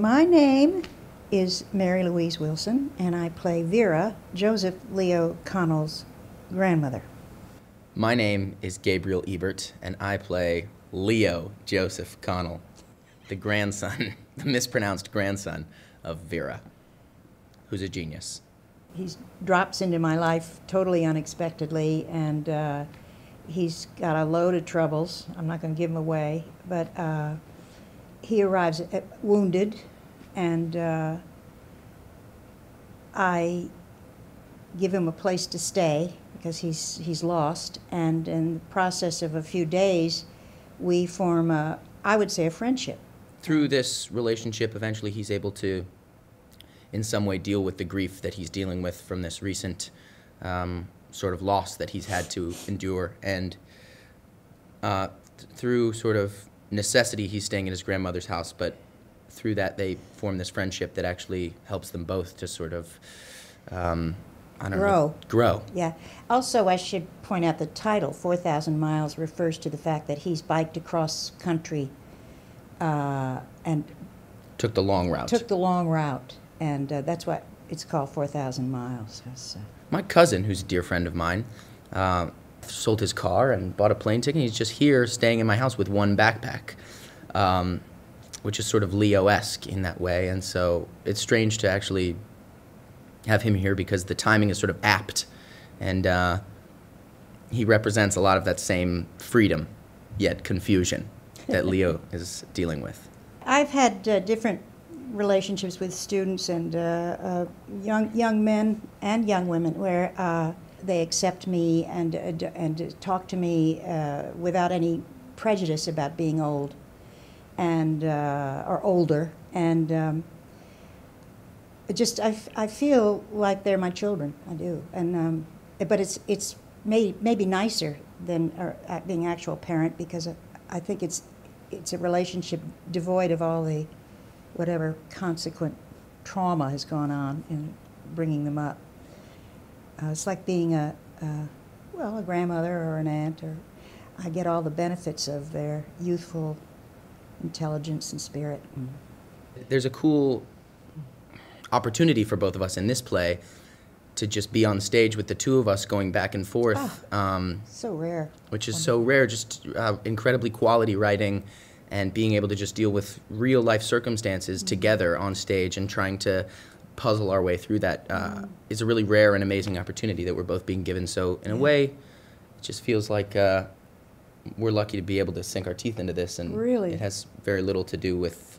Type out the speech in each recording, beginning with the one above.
My name is Mary Louise Wilson, and I play Vera, Joseph Leo Connell's grandmother. My name is Gabriel Ebert, and I play Leo Joseph Connell, the grandson, the mispronounced grandson of Vera, who's a genius. He drops into my life totally unexpectedly, and he's got a load of troubles. I'm not going to give him away, but he arrives wounded, and I give him a place to stay because he's lost, and in the process of a few days, we form I would say a friendship. Through this relationship, eventually he's able to, in some way, deal with the grief that he's dealing with from this recent sort of loss that he's had to endure, and through sort of necessity, he's staying at his grandmother's house, but through that they form this friendship that actually helps them both to sort of grow. Yeah. Also, I should point out the title, 4,000 Miles, refers to the fact that he's biked across country and took the long route. And that's why it's called 4,000 Miles. My cousin, who's a dear friend of mine, sold his car and bought a plane ticket. He's just here staying in my house with one backpack, which is sort of Leo-esque in that way. And so it's strange to actually have him here because the timing is sort of apt, and he represents a lot of that same freedom, yet confusion, that Leo is dealing with. I've had different relationships with students and young men and young women where they accept me and talk to me without any prejudice about being old and or older, and I feel like they're my children. I do, and but it's maybe nicer than being actual parent, because I think it's a relationship devoid of all the whatever consequent trauma has gone on in bringing them up. It's like being a grandmother or an aunt, or I get all the benefits of their youthful intelligence and spirit. There's a cool opportunity for both of us in this play to just be on stage with the two of us going back and forth. So rare. Which is so rare, just incredibly quality writing and being able to just deal with real life circumstances together on stage and trying to puzzle our way through that is a really rare and amazing opportunity that we're both being given. So in a way, it just feels like we're lucky to be able to sink our teeth into this, and really, it has very little to do with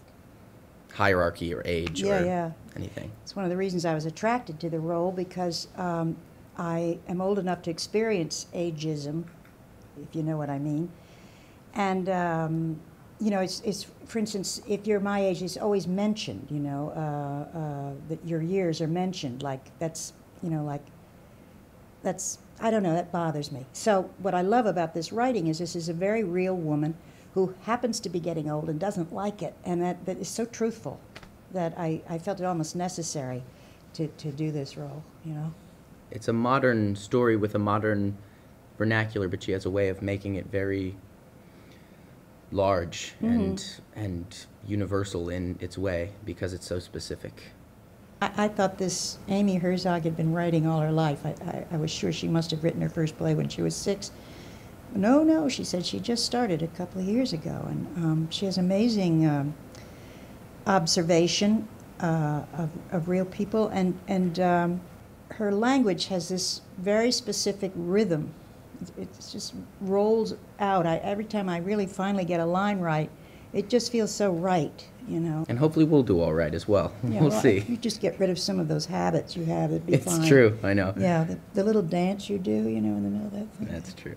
hierarchy or age or anything. It's one of the reasons I was attracted to the role, because I am old enough to experience ageism, if you know what I mean. And you know, it's for instance, if you're my age, it's always mentioned. You know, that your years are mentioned. Like that's, you know, like that's, I don't know, that bothers me. So what I love about this writing is this is a very real woman who happens to be getting old and doesn't like it, and that is so truthful that I felt it almost necessary to do this role, you know. It's a modern story with a modern vernacular, but she has a way of making it very large and universal in its way because it's so specific. I thought this Amy Herzog had been writing all her life. I was sure she must have written her first play when she was 6. No, she said she just started a couple of years ago, and she has amazing observation of real people, and her language has this very specific rhythm. It just rolls out. Every time I really finally get a line right, it just feels so right, you know. And hopefully we'll do all right as well. Yeah, we'll see. If you just get rid of some of those habits you have, it'd be fine. It's true, I know. Yeah, the little dance you do, you know, in the middle of that thing. That's true.